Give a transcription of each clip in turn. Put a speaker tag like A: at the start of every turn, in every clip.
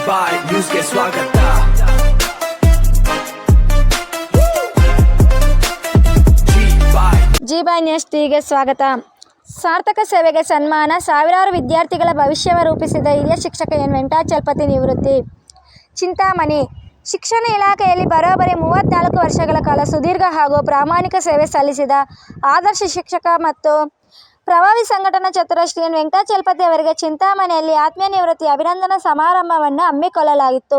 A: ಬಾಯ್ ನ್ಯೂಸ್ಗೆ ಸ್ವಾಗತ.
B: ಜಿ ಬಾಯ್ ನ್ಯೂಸ್ ಟಿವಿಗೆ ಸ್ವಾಗತ. ಸಾರ್ಥಕ ಸೇವೆಗೆ ಸನ್ಮಾನ. ಸಾವಿರಾರು ವಿದ್ಯಾರ್ಥಿಗಳ ಭವಿಷ್ಯವ ರೂಪಿಸಿದ ಹಿರಿಯ ಶಿಕ್ಷಕ ಎನ್ ವೆಂಕಟಾಚಲಪತಿ ನಿವೃತ್ತಿ. ಚಿಂತಾಮಣಿ. ಶಿಕ್ಷಣ ಇಲಾಖೆಯಲ್ಲಿ ಬರೋಬ್ಬರಿ 34 ವರ್ಷಗಳ ಕಾಲ ಸುದೀರ್ಘ ಹಾಗೂ ಪ್ರಾಮಾಣಿಕ ಸೇವೆ ಸಲ್ಲಿಸಿದ ಆದರ್ಶ ಶಿಕ್ಷಕ ಮತ್ತು ಪ್ರಭಾವಿ ಸಂಘಟನಾ ಚತುರ ಶ್ರೀ ಎನ್ ವೆಂಕಟಾಚಲಪತಿ ಅವರಿಗೆ ಚಿಂತಾಮಣಿಯಲ್ಲಿ ಆತ್ಮೀಯ ನಿವೃತ್ತಿ ಅಭಿನಂದನಾ ಸಮಾರಂಭವನ್ನು ಹಮ್ಮಿಕೊಳ್ಳಲಾಗಿತ್ತು.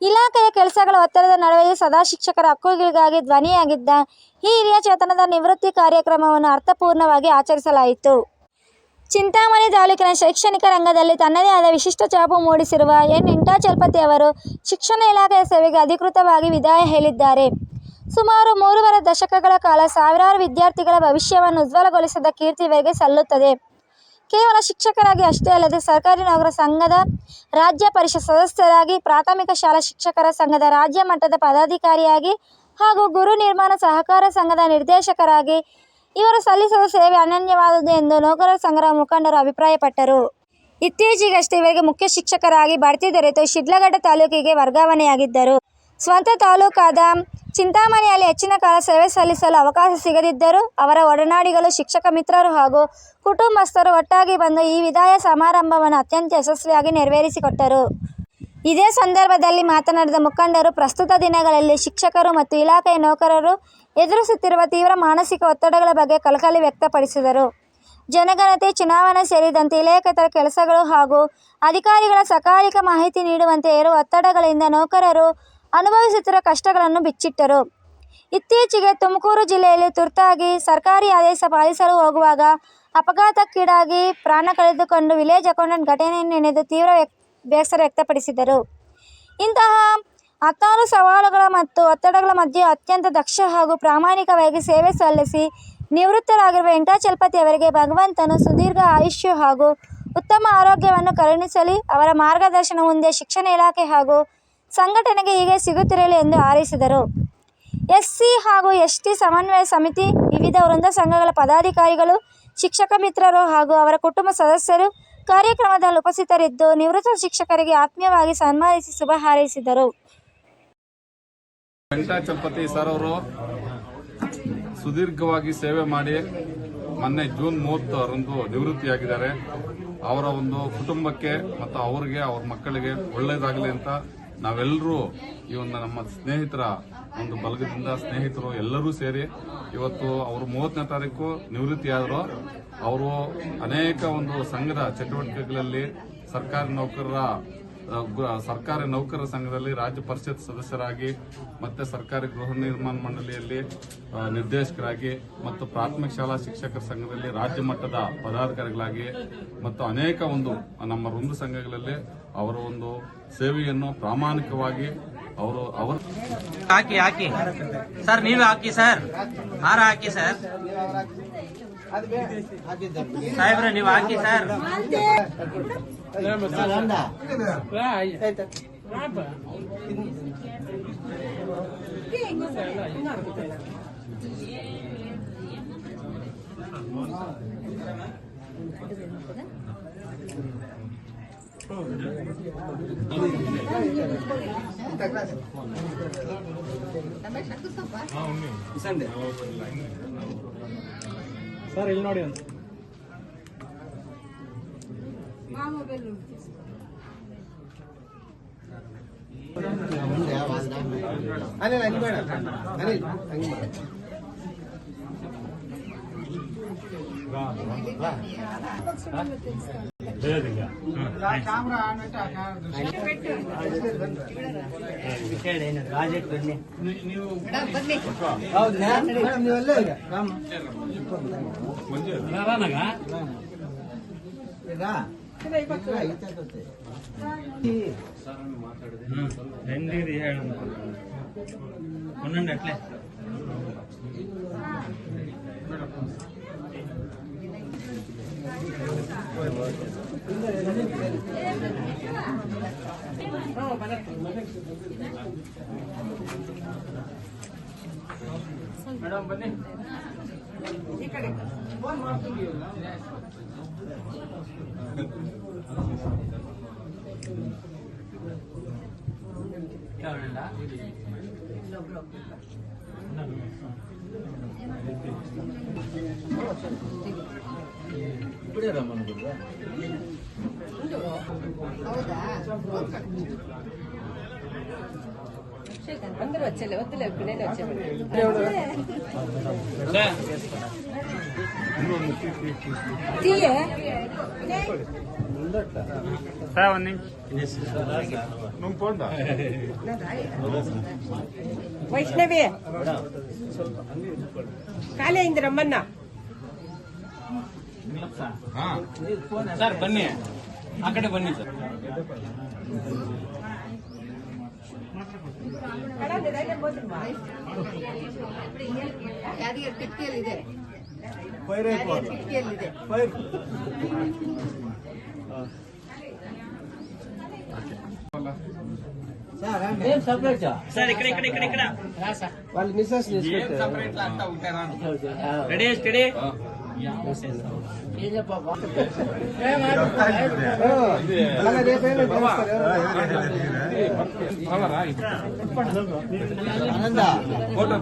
B: ಇಲಾಖೆಯ ಕೆಲಸಗಳ ಒತ್ತಡದ ನಡುವೆಯೂ ಸದಾ ಶಿಕ್ಷಕರ ಹಕ್ಕುಗಳಿಗಾಗಿ ಧ್ವನಿಯಾಗಿದ್ದ ಈ ಹಿರಿಯ ಚೇತನದ ನಿವೃತ್ತಿ ಕಾರ್ಯಕ್ರಮವನ್ನು ಅರ್ಥಪೂರ್ಣವಾಗಿ ಆಚರಿಸಲಾಯಿತು. ಚಿಂತಾಮಣಿ ತಾಲೂಕಿನ ಶೈಕ್ಷಣಿಕ ರಂಗದಲ್ಲಿ ತನ್ನದೇ ಆದ ವಿಶಿಷ್ಟ ಛಾಪು ಮೂಡಿಸಿರುವ ಎನ್ ವೆಂಕಟಾಚಲಪತಿ ಅವರು ಶಿಕ್ಷಣ ಇಲಾಖೆಯ ಸೇವೆಗೆ ಅಧಿಕೃತವಾಗಿ ವಿದಾಯ ಹೇಳಿದ್ದಾರೆ. ಸುಮಾರು 3.5 ದಶಕಗಳ ಕಾಲ ಸಾವಿರಾರು ವಿದ್ಯಾರ್ಥಿಗಳ ಭವಿಷ್ಯವನ್ನು ಉಜ್ವಲಗೊಳಿಸಿದ ಕೀರ್ತಿ ಇವರಿಗೆ ಸಲ್ಲುತ್ತದೆ. ಕೇವಲ ಶಿಕ್ಷಕರಾಗಿ ಅಷ್ಟೇ ಅಲ್ಲದೆ ಸರ್ಕಾರಿ ನೌಕರರ ಸಂಘದ ರಾಜ್ಯ ಪರಿಷತ್ ಸದಸ್ಯರಾಗಿ, ಪ್ರಾಥಮಿಕ ಶಾಲಾ ಶಿಕ್ಷಕರ ಸಂಘದ ರಾಜ್ಯ ಮಟ್ಟದ ಪದಾಧಿಕಾರಿಯಾಗಿ ಹಾಗೂ ಗುರು ನಿರ್ಮಾಣ ಸಹಕಾರ ಸಂಘದ ನಿರ್ದೇಶಕರಾಗಿ ಇವರು ಸಲ್ಲಿಸಿದ ಸೇವೆ ಅನನ್ಯವಾದುದು ಎಂದು ನೌಕರರ ಸಂಘದ ಮುಖಂಡರು ಅಭಿಪ್ರಾಯಪಟ್ಟರು. ಇತ್ತೀಚೆಗಷ್ಟೇ ಇವರಿಗೆ ಮುಖ್ಯ ಶಿಕ್ಷಕರಾಗಿ ಬಡ್ತಿ ದೊರೆತು ಶಿಡ್ಲಘಟ್ಟ ತಾಲೂಕಿಗೆ ವರ್ಗಾವಣೆಯಾಗಿದ್ದರು. ಸ್ವಂತ ತಾಲೂಕಾದ ಚಿಂತಾಮಣಿಯಲ್ಲಿ ಹೆಚ್ಚಿನ ಕಾಲ ಸೇವೆ ಸಲ್ಲಿಸಲು ಅವಕಾಶ ಸಿಗದಿದ್ದರೂ ಅವರ ಒಡನಾಡಿಗಳು, ಶಿಕ್ಷಕ ಮಿತ್ರರು ಹಾಗೂ ಕುಟುಂಬಸ್ಥರು ಒಟ್ಟಾಗಿ ಬಂದು ಈ ವಿದಾಯ ಸಮಾರಂಭವನ್ನು ಅತ್ಯಂತ ಯಶಸ್ವಿಯಾಗಿ ನೆರವೇರಿಸಿಕೊಟ್ಟರು. ಇದೇ ಸಂದರ್ಭದಲ್ಲಿ ಮಾತನಾಡಿದ ಮುಖಂಡರು, ಪ್ರಸ್ತುತ ದಿನಗಳಲ್ಲಿ ಶಿಕ್ಷಕರು ಮತ್ತು ಇಲಾಖೆಯ ನೌಕರರು ಎದುರಿಸುತ್ತಿರುವ ತೀವ್ರ ಮಾನಸಿಕ ಒತ್ತಡಗಳ ಬಗ್ಗೆ ಕಳಕಳಿ ವ್ಯಕ್ತಪಡಿಸಿದರು. ಜನಗಣತಿ, ಚುನಾವಣೆ ಸೇರಿದಂತೆ ಇಲಾಖೇತರ ಕೆಲಸಗಳು ಹಾಗೂ ಅಧಿಕಾರಿಗಳ ಸಕಾಲಿಕ ಮಾಹಿತಿ ನೀಡುವಂತೆ ಇರುವ ಒತ್ತಡಗಳಿಂದ ನೌಕರರು ಅನುಭವಿಸುತ್ತಿರುವ ಕಷ್ಟಗಳನ್ನು ಬಿಚ್ಚಿಟ್ಟರು. ಇತ್ತೀಚೆಗೆ ತುಮಕೂರು ಜಿಲ್ಲೆಯಲ್ಲಿ ತುರ್ತಾಗಿ ಸರ್ಕಾರಿ ಆದೇಶ ಪಾಲಿಸಲು ಹೋಗುವಾಗ ಅಪಘಾತಕ್ಕೀಡಾಗಿ ಪ್ರಾಣ ಕಳೆದುಕೊಂಡು ವಿಲೇಜ್ ಅಕೌಂಟೆಂಟ್ ಘಟನೆಯನ್ನು ನೆನೆದು ತೀವ್ರ ಬೇಸರ ವ್ಯಕ್ತಪಡಿಸಿದರು. ಇಂತಹ ಹತ್ತಾರು ಸವಾಲುಗಳ ಮತ್ತು ಒತ್ತಡಗಳ ಮಧ್ಯೆ ಅತ್ಯಂತ ದಕ್ಷ ಹಾಗೂ ಪ್ರಾಮಾಣಿಕವಾಗಿ ಸೇವೆ ಸಲ್ಲಿಸಿ ನಿವೃತ್ತರಾಗಿರುವ ವೆಂಕಟಾಚಲಪತಿ ಅವರಿಗೆ ಭಗವಂತನು ಸುದೀರ್ಘ ಆಯುಷ್ಯ ಹಾಗೂ ಉತ್ತಮ ಆರೋಗ್ಯವನ್ನು ಕರುಣಿಸಲಿ. ಅವರ ಮಾರ್ಗದರ್ಶನ ಮುಂದೆ ಶಿಕ್ಷಣ ಇಲಾಖೆ ಹಾಗೂ ಸಂಘಟನೆಗೆ ಹೀಗೆ ಸಿಗುತ್ತಿರಲಿ ಎಂದು ಹಾರೈಸಿದರು. ಎಸ್ಸಿ ಹಾಗೂ ಎಸ್ಟಿ ಸಮನ್ವಯ ಸಮಿತಿ, ವಿವಿಧ ವೃಂದ ಸಂಘಗಳ ಪದಾಧಿಕಾರಿಗಳು, ಶಿಕ್ಷಕ ಮಿತ್ರರು ಹಾಗೂ ಅವರ ಕುಟುಂಬ ಸದಸ್ಯರು ಕಾರ್ಯಕ್ರಮದಲ್ಲಿ ಉಪಸ್ಥಿತರಿದ್ದು ನಿವೃತ್ತ ಶಿಕ್ಷಕರಿಗೆ ಆತ್ಮೀಯವಾಗಿ ಸನ್ಮಾನಿಸಿ ಶುಭ ಹಾರೈಸಿದರು.
C: ವೆಂಕಟಾಚಲಪತಿ ಸರ್ ಅವರು ಸುದೀರ್ಘವಾಗಿ ಸೇವೆ ಮಾಡಿ ಮೊನ್ನೆ ಜೂನ್ 30ರಂದು ನಿವೃತ್ತಿಯಾಗಿದ್ದಾರೆ. ಅವರ ಒಂದು ಕುಟುಂಬಕ್ಕೆ ಮತ್ತು ಅವರಿಗೆ, ಅವ್ರ ಮಕ್ಕಳಿಗೆ ಒಳ್ಳೆಯದಾಗಲಿ ಅಂತ ನಾವೆಲ್ಲರೂ ಈ ಒಂದು ನಮ್ಮ ಸ್ನೇಹಿತರ ಒಂದು ಬಲಗದಿಂದ ಸ್ನೇಹಿತರು ಎಲ್ಲರೂ ಸೇರಿ ಇವತ್ತು ಅವರು 30ನೇ ತಾರೀಕು ನಿವೃತ್ತಿಯಾದರು. ಅವರು ಅನೇಕ ಒಂದು ಸಂಘದ ಚಟುವಟಿಕೆಗಳಲ್ಲಿ ಸರ್ಕಾರಿ ನೌಕರರ ಸಂಘದಲ್ಲಿ ರಾಜ್ಯ ಪರಿಷತ್ ಸದಸ್ಯರಾಗಿ, ಮತ್ತೆ ಸರ್ಕಾರಿ ಗೃಹ ನಿರ್ಮಾಣ ಮಂಡಳಿಯಲ್ಲಿ ನಿರ್ದೇಶಕರಾಗಿ ಮತ್ತು ಪ್ರಾಥಮಿಕ ಶಾಲಾ ಶಿಕ್ಷಕರ ಸಂಘದಲ್ಲಿ ರಾಜ್ಯ ಮಟ್ಟದ ಪದಾಧಿಕಾರಿಗಳಾಗಿ ಮತ್ತು ಅನೇಕ ಒಂದು ನಮ್ಮ ವೃಂದ ಸಂಘಗಳಲ್ಲಿ ಅವರ ಒಂದು ಸೇವೆಯನ್ನು ಪ್ರಾಮಾಣಿಕವಾಗಿ ಅವರು
D: ಹಾಕಿ ಸರ್, ನೀವೇ ಹಾಕಿ ಸರ್, ಹಾರ ಹಾಕಿ ಸರ್, ಸಾಹೇಬ್ರೆ ನೀವು ಹಾಕಿ ಸರ್.
E: ಸರ್ ಇಲ್ಲಿ ನೋಡಿ ಅಂತ ಅನಿಲ್ ಹಂಗೆ ಬೇಡ, ಅನಿಲ್ ಹಂಗೆ ಬೇಡ.
D: అట్లే ಮೇಡಮ್ ಬನ್ನಿ ಈ ಕಡೆ ಫೋನ್ ಮಾಡ್ತೀವಿ.
A: అందరూ వచ్చేలే వద్దులే పిల్లలు వచ్చే ವೈಷ್ಣವಿ ಖಾಲಿ ಅయింది ರಮ್ಮನ್ನ
D: ಸರ್ ಬನ್ನಿ ಆ ಕಡೆ ಬನ್ನಿ ಸರ್.
A: ಯಾದಗಿರಿ ಕಿಟಕಿಯಲ್ಲಿದೆ ಕಿಟಕಿಯಲ್ಲಿದೆ
D: ಸರ್ ಈ ಕಡೆ
E: వాళ్ళు మిస్సెస్
D: ಸಪರೇಟ್ ಆಗ್ತಾ ఉంటారా? Ready study.
E: అలాగే రేపేనా
C: ಫೋಟೋ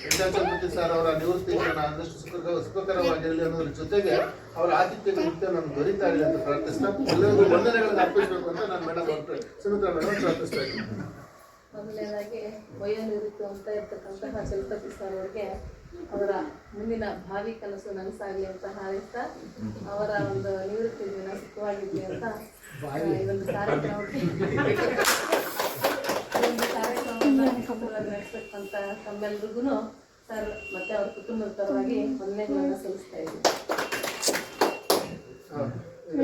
F: ವೆಂಕಟಾಚಲಪತಿ ಸರ್ ಅವರ ನಿವೃತ್ತಿಯನ್ನು ಆದಷ್ಟು ಸುಖಕರವಾಗಿರಲಿ ಅನ್ನೋದ್ರ ಜೊತೆಗೆ ಅವರ ಆತಿಥ್ಯ ನಿತ್ಯ ನಮ್ಗೆ ದೊರೀತಾ ಇರಲಿ ಅಂತ ಪ್ರಾರ್ಥಿಸ್ತಾ ಎಲ್ಲರಿಗೂ ವಂದನೆಗಳನ್ನು ಅರ್ಪಿಸಬೇಕು ಅಂತ ನಾನು ಮೇಡಮ್ ಸುಮಿತ್ರಾ ಮೇಡಮ್ ಪ್ರಾರ್ಥಿಸ್ತಾ ಇದ್ದೀನಿ.
G: ಮೊದಲನೇದಾಗಿ ವಯೋನಿವೃತ್ತಿ ಅಂತ ಇರ್ತಕ್ಕಂತಹ ಚಲಪತಿ ಸರ್ ಅವರಿಗೆ ಅವರ ಮುಂದಿನ ಭಾವಿ ಕನಸು ನನಸಾಗಲಿ ಅಂತ ಹಾರೈಸ್ತಾ ಅವರ ಒಂದು ನಿವೃತ್ತಿ ದಿನ ಸುಖವಾಗಿರಲಿ ಅಂತ ಈ ಒಂದು ಕಾರ್ಯಕ್ರಮವನ್ನು ನಡೆಸ್ತಕ್ಕಂಥ ತಮ್ಮೆಲ್ರಿಗೂ ಸರ್ ಮತ್ತೆ ಅವ್ರ ಕುಟುಂಬದ ಪರವಾಗಿ ವಂದನೆಗಳನ್ನು ಸಲ್ಲಿಸ್ತಾ ಇದ್ದೀನಿ.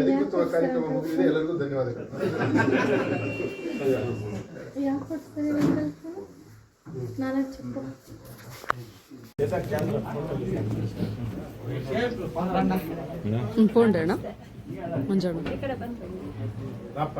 F: ಅಧಿಕೃತವಾದ ಕಾರ್ಯಕ್ರಮ ಮುಗಿದಿದೆ. ಎಲ್ಲರಿಗೂ ಧನ್ಯವಾದಗಳು.
H: పోండేనా మంజాడు
F: రాప్ప